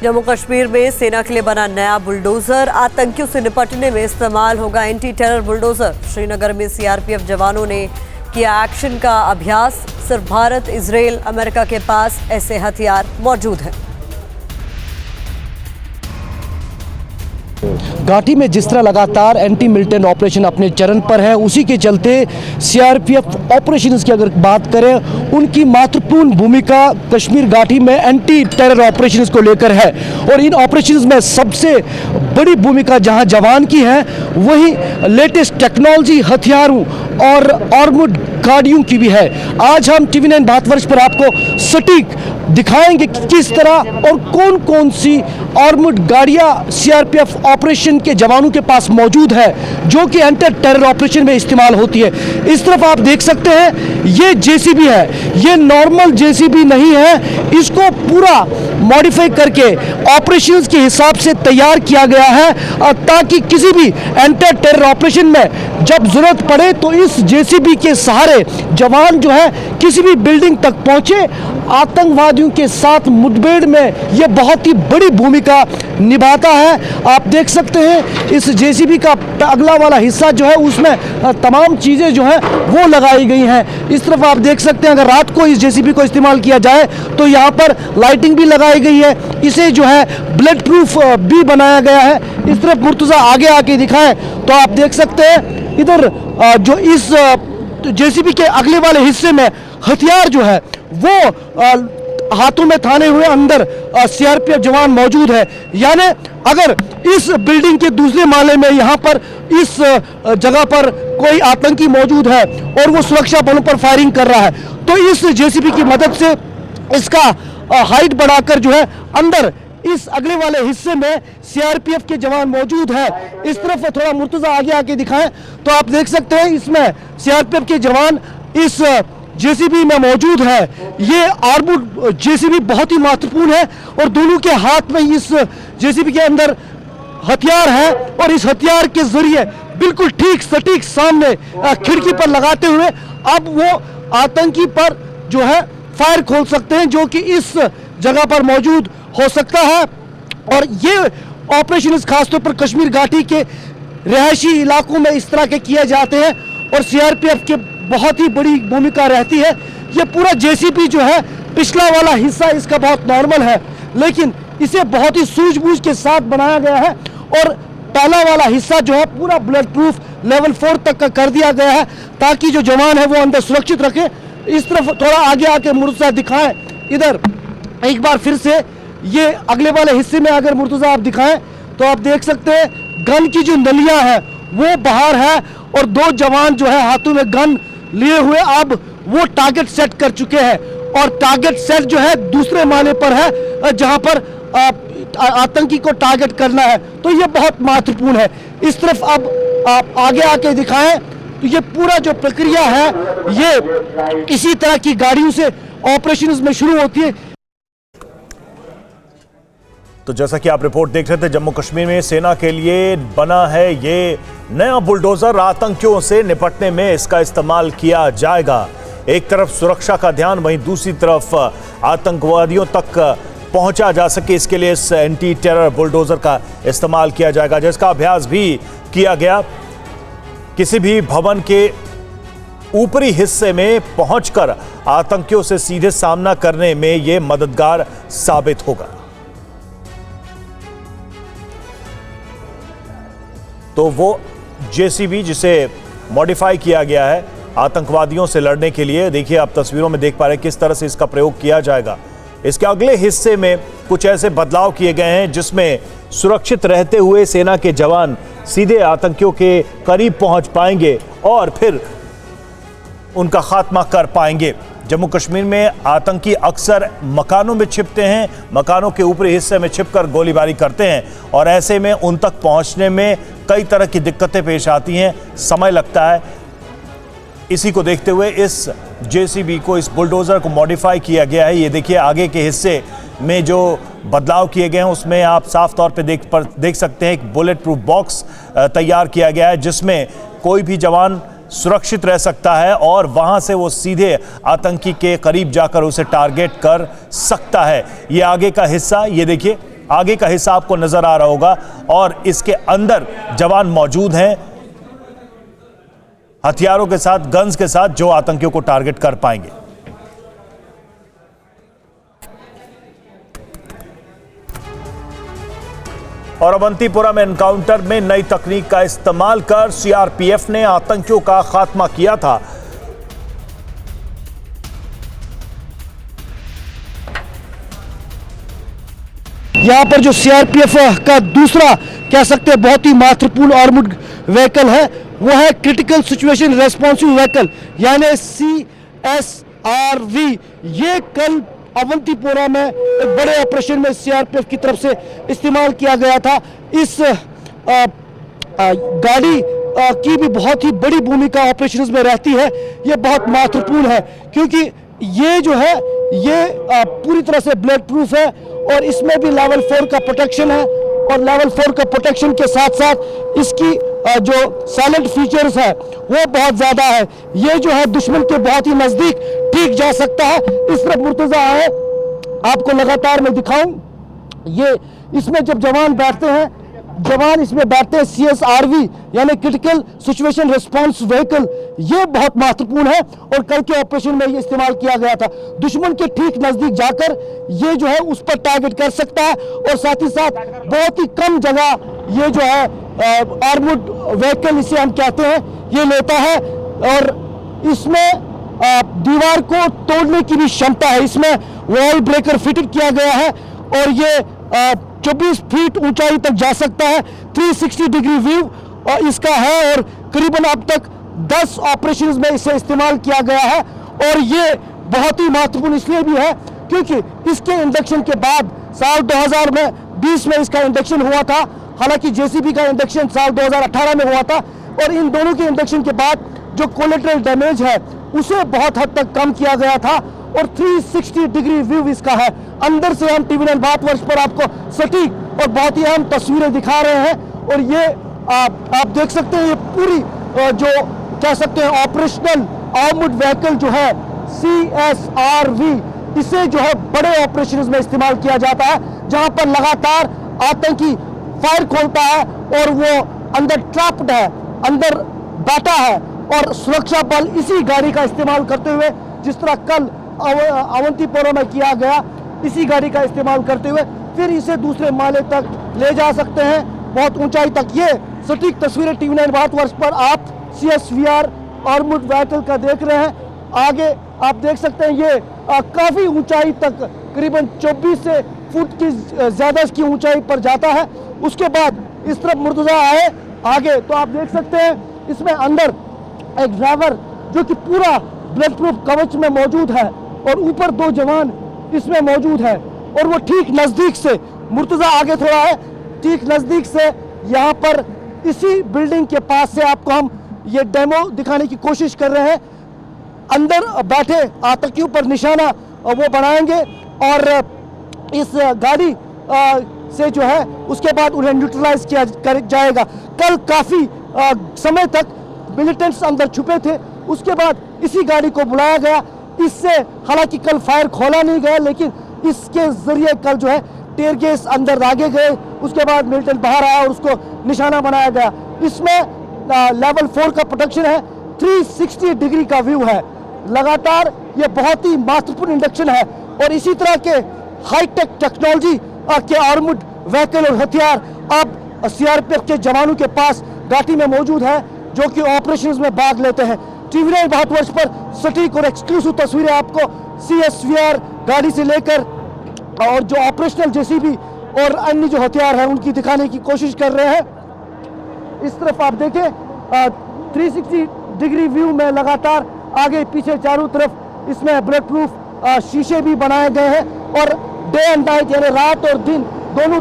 जम्मू कश्मीर में सेना के लिए बना नया बुलडोजर, आतंकियों से निपटने में इस्तेमाल होगा एंटी टेरर बुलडोजर। श्रीनगर में सीआरपीएफ जवानों ने किया एक्शन का अभ्यास। सिर्फ भारत, इजरायल, अमेरिका के पास ऐसे हथियार मौजूद हैं। घाटी में जिस तरह लगातार एंटी मिलिटेंट ऑपरेशन अपने चरण पर है, उसी के चलते सीआरपीएफ ऑपरेशंस की अगर बात करें, उनकी महत्वपूर्ण भूमिका कश्मीर घाटी में एंटी टेरर ऑपरेशंस को लेकर है। और इन ऑपरेशंस में सबसे बड़ी भूमिका जहां जवान की है, वहीं लेटेस्ट टेक्नोलॉजी, हथियारों और आर्मर्ड गाड़ियों की भी है। आज हम TV9 भारतवर्ष पर आपको सटीक दिखाएंगे कि किस तरह और कौन कौन सी आर्मर्ड गाड़ियां सीआरपीएफ ऑपरेशन के जवानों के पास मौजूद है, जो कि एंटी टेरर ऑपरेशन में इस्तेमाल होती है। इस तरफ आप देख सकते हैं, ये जेसीबी है। ये नॉर्मल जेसीबी नहीं है, इसको पूरा मॉडिफाई करके ऑपरेशंस के हिसाब से तैयार किया गया है, ताकि किसी भी एंटी टेरर ऑपरेशन में जब जरूरत पड़े तो इस जेसीबी के सहारे जवान जो है किसी भी बिल्डिंग तक पहुंचे। आतंकवादियों के साथ मुठभेड़ में यह बहुत ही बड़ी भूमिका निभाता है। आप देख सकते हैं इस जेसीबी का अगला वाला हिस्सा जो है, उसमें तमाम चीज़ें जो है वो लगाई गई हैं। इस तरफ आप देख सकते हैं, अगर रात को इस जेसीबी को इस्तेमाल किया जाए तो यहाँ पर लाइटिंग भी लगाई गई है। इसे जो है ब्लड प्रूफ भी बनाया गया है। इस तरफ मुर्तज़ा आगे आके दिखाएं तो आप देख सकते हैं, इधर जो इस जेसीबी के अगले वाले हिस्से में हथियार जो है वो हाथों में थाने हुए अंदर सीआरपीएफ जवान मौजूद है। यानी अगर इस बिल्डिंग के दूसरे माले में यहाँ पर इस जगह पर कोई आतंकी मौजूद है और वो सुरक्षा बलों पर फायरिंग कर रहा है, तो इस जेसीबी की मदद से इसका हाइट बढ़ाकर जो है अंदर इस अगले वाले हिस्से में सीआरपीएफ के जवान मौजूद है। इस तरफ थोड़ा मुर्तज़ा आगे आके दिखाएं तो आप देख सकते हैं, इसमें सीआरपीएफ के जवान इस जेसीबी में मौजूद है। ये आर्मर्ड जेसीबी बहुत ही महत्वपूर्ण है और दोनों के हाथ में इस जेसीबी के अंदर हथियार है और इस हथियार के जरिए बिल्कुल ठीक सटीक सामने खिड़की पर लगाते हुए अब वो आतंकी पर जो है फायर खोल सकते हैं, जो कि इस जगह पर मौजूद हो सकता है। और ये ऑपरेशन खासतौर पर कश्मीर घाटी के रिहायशी इलाकों में इस तरह के किए जाते हैं और सीआरपीएफ के बहुत ही बड़ी भूमिका रहती है। ये पूरा जेसीबी जो है, पिछला वाला हिस्सा इसका बहुत नॉर्मल है, लेकिन इसे बहुत ही सूझबूझ के साथ बनाया गया है और पहला वाला हिस्सा जो है पूरा बुलेट प्रूफ लेवल 4 तक का कर दिया गया है, ताकि जो जवान है वो अंदर सुरक्षित रखे। इस तरफ थोड़ा आगे आके मुर्तज़ा दिखाएं, इधर एक बार फिर से ये अगले वाले हिस्से में अगर मुर्तज़ा आप दिखाएं तो आप देख सकते हैं गन की जो नलियां है वो बाहर है और दो जवान जो है हाथों में गन लिए हुए अब वो टारगेट सेट कर चुके हैं और टारगेट सेट जो है दूसरे माले पर है, जहां पर आतंकी को टारगेट करना है। तो ये बहुत महत्वपूर्ण है। इस तरफ अब आप आगे आके दिखाएं तो ये पूरा जो प्रक्रिया है ये इसी तरह की गाड़ियों से ऑपरेशंस में शुरू होती है। तो जैसा कि आप रिपोर्ट देख रहे थे, जम्मू कश्मीर में सेना के लिए बना है ये नया बुलडोजर। आतंकियों से निपटने में इसका इस्तेमाल किया जाएगा। एक तरफ सुरक्षा का ध्यान, वहीं दूसरी तरफ आतंकवादियों तक पहुंचा जा सके, इसके लिए इस एंटी टेरर बुलडोजर का इस्तेमाल किया जाएगा, जिसका अभ्यास भी किया गया। किसी भी भवन के ऊपरी हिस्से में पहुंचकर आतंकियों से सीधे सामना करने में यह मददगार साबित होगा। तो वो जेसीबी जिसे मॉडिफाई किया गया है आतंकवादियों से लड़ने के लिए, देखिए आप तस्वीरों में देख पा रहे हैं किस तरह से इसका प्रयोग किया जाएगा। इसके अगले हिस्से में कुछ ऐसे बदलाव किए गए हैं जिसमें सुरक्षित रहते हुए सेना के जवान सीधे आतंकियों के करीब पहुंच पाएंगे और फिर उनका खात्मा कर पाएंगे। जम्मू कश्मीर में आतंकी अक्सर मकानों में छिपते हैं, मकानों के ऊपरी हिस्से में छिपकर गोलीबारी करते हैं और ऐसे में उन तक पहुंचने में कई तरह की दिक्कतें पेश आती हैं, समय लगता है। इसी को देखते हुए इस जेसीबी को, इस बुलडोजर को मॉडिफाई किया गया है। ये देखिए आगे के हिस्से में जो बदलाव किए गए हैं उसमें आप साफ तौर पे देख सकते हैं एक बुलेट प्रूफ बॉक्स तैयार किया गया है, जिसमें कोई भी जवान सुरक्षित रह सकता है और वहां से वो सीधे आतंकी के करीब जाकर उसे टारगेट कर सकता है। ये आगे का हिस्सा, ये देखिए आगे का हिस्सा आपको नजर आ रहा होगा और इसके अंदर जवान मौजूद हैं हथियारों के साथ, गन्स के साथ, जो आतंकियों को टारगेट कर पाएंगे। और अवंतीपुरा में एनकाउंटर में नई तकनीक का इस्तेमाल कर सीआरपीएफ ने आतंकियों का खात्मा किया था। यहाँ पर जो सीआरपीएफ का दूसरा कह सकते हैं बहुत ही महत्वपूर्ण आर्मर्ड व्हीकल है, वो है क्रिटिकल सिचुएशन रेस्पॉन्सिव व्हीकल यानी CSRV। ये कल अवंतीपोरा में एक बड़े ऑपरेशन में सीआरपीएफ की तरफ से इस्तेमाल किया गया था। इस गाड़ी की भी बहुत ही बड़ी भूमिका ऑपरेशंस में रहती है। ये बहुत महत्वपूर्ण है क्योंकि ये जो है ये पूरी तरह से ब्लड प्रूफ है और इसमें भी लेवल 4 का प्रोटेक्शन है और लेवल 4 का प्रोटेक्शन के साथ साथ इसकी जो साइलेंट फीचर्स है वो बहुत ज़्यादा है। ये जो है दुश्मन के बहुत ही नज़दीक ठीक जा सकता है। इस तरफ मुर्तज़ा है, आपको लगातार मैं दिखाऊं, ये इसमें जब जवान बैठते हैं, जवान इसमें बैठते हैं CSRV यानी क्रिटिकल सिचुएशन रिस्पांस व्हीकल। ये बहुत महत्वपूर्ण है और कल के ऑपरेशन में ये इस्तेमाल किया गया था। दुश्मन के ठीक नजदीक जाकर ये जो है उस पर टारगेट कर सकता है और साथ ही साथ बहुत ही कम जगह ये जो है आर्मर्ड व्हीकल इसे हम कहते हैं ये लेता है और इसमें दीवार को तोड़ने की भी क्षमता है। इसमें वॉल ब्रेकर फिटेड किया गया है और ये 24 फीट ऊंचाई तक जा सकता है। 360 डिग्री व्यू और इसका है और करीबन अब तक 10 ऑपरेशंस में इसे इस्तेमाल किया गया है। और ये बहुत ही महत्वपूर्ण इसलिए भी है क्योंकि इसके इंडक्शन के बाद साल 2020 में इसका इंडक्शन हुआ था, हालांकि जेसीबी का इंडक्शन साल 2018 में हुआ था और इन दोनों के इंडक्शन के बाद जो कोलेटरल डैमेज है उसे बहुत हद तक कम किया गया था और 360 डिग्री व्यू इसका है। अंदर से हम टीवी 9 भारतवर्ष पर आपको सटीक और बहुत ही अहम तस्वीरें दिखा रहे हैं और ये आप देख सकते हैं ये पूरी जो कह सकते हैं ऑपरेशनल आर्मर्ड व्हीकल जो है CSRV, इसे जो है बड़े ऑपरेशंस में इस्तेमाल किया जाता है जहां पर लगातार आतंकी फायर खोलता है और वो अंदर ट्रैप्ड है, अंदर बैठा है और सुरक्षा बल इसी गाड़ी का इस्तेमाल करते हुए जिस तरह कल अवंतीपोरा में किया गया, इसी गाड़ी का इस्तेमाल करते हुए फिर इसे दूसरे माले तक ले जा सकते हैं, बहुत ऊंचाई तक। ये सटीक तस्वीरें टीवी 9 भारतवर्ष पर आप CSVR आर्मर्ड व्हीकल का देख रहे हैं। आगे आप देख सकते हैं ये काफ़ी ऊंचाई तक करीबन 24 से फुट की ज़्यादा इसकी ऊंचाई पर जाता है। उसके बाद इस तरफ मुर्तज़ा आए आगे तो आप देख सकते हैं इसमें अंदर एक ड्राइवर जो कि पूरा ब्लड प्रूफ कवच में मौजूद है और ऊपर 2 जवान इसमें मौजूद है और वो ठीक नज़दीक से, मुर्तज़ा आगे थोड़ा है, ठीक नज़दीक से यहाँ पर इसी बिल्डिंग के पास से आपको हम ये डेमो दिखाने की कोशिश कर रहे हैं। अंदर बैठे आतंकियों पर निशाना वो बनाएंगे और इस गाड़ी से जो है उसके बाद उन्हें न्यूट्रलाइज किया जाएगा। कल काफ़ी समय तक मिलिटेंट्स अंदर छुपे थे, उसके बाद इसी गाड़ी को बुलाया गया। इससे हालांकि कल फायर खोला नहीं गया लेकिन इसके जरिए कल जो है टेयर गैस अंदर दागे गए, उसके बाद मिलिटेंट बाहर आया और उसको निशाना बनाया गया। इसमें लेवल 4 का प्रोटेक्शन है, 360 डिग्री का व्यू है। लगातार ये बहुत ही महत्वपूर्ण इंडक्शन है और इसी तरह के हाईटेक टेक्नोलॉजी के आर्मर्ड व्हीकल और हथियार अब CRPF के जवानों के पास घाटी में मौजूद है जो कि ऑपरेशंस में भाग लेते हैं। टीवी 9 भारतवर्ष पर सटीक और एक्सक्लूसिव तस्वीरें आपको CSVR गाड़ी से लेकर और जो ऑपरेशनल जेसीबी और अन्य जो हथियार हैं उनकी दिखाने की कोशिश कर रहे हैं। इस तरफ आप देखें 360 डिग्री व्यू में लगातार आगे पीछे चारों तरफ इसमें बुलेट प्रूफ शीशे भी बनाए गए हैं और डे एंड नाइट यानी रात और दिन दोनों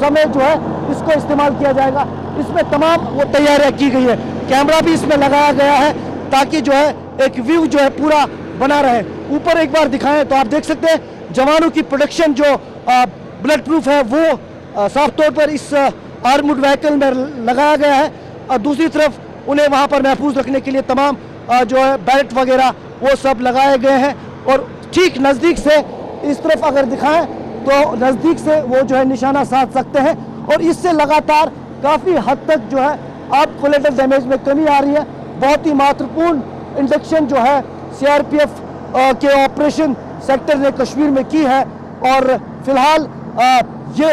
समय जो है इसको इस्तेमाल किया जाएगा। इसमें तमाम वो तैयारियां की गई है, कैमरा भी इसमें लगाया गया है ताकि जो है एक व्यू जो है पूरा बना रहे। ऊपर एक बार दिखाएं तो आप देख सकते हैं जवानों की प्रोटेक्शन जो बुलेट प्रूफ है वो साफ तौर पर इस आर्मर्ड व्हीकल में लगाया गया है और दूसरी तरफ उन्हें वहां पर महफूज रखने के लिए तमाम जो है बैलेट वगैरह वो सब लगाए गए हैं। और ठीक नज़दीक से इस तरफ अगर दिखाएं तो नज़दीक से वो जो है निशाना साध सकते हैं और इससे लगातार काफ़ी हद तक जो है अब कोलेटरल डैमेज में कमी आ रही है। बहुत ही महत्वपूर्ण इंडक्शन जो है सीआरपीएफ के ऑपरेशन सेक्टर ने कश्मीर में की है और फिलहाल ये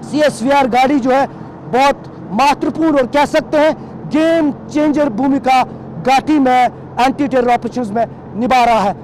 CSVR गाड़ी जो है बहुत महत्वपूर्ण और कह सकते हैं गेम चेंजर भूमिका घाटी में एंटी टेरर ऑपरेशंस में निभा रहा है।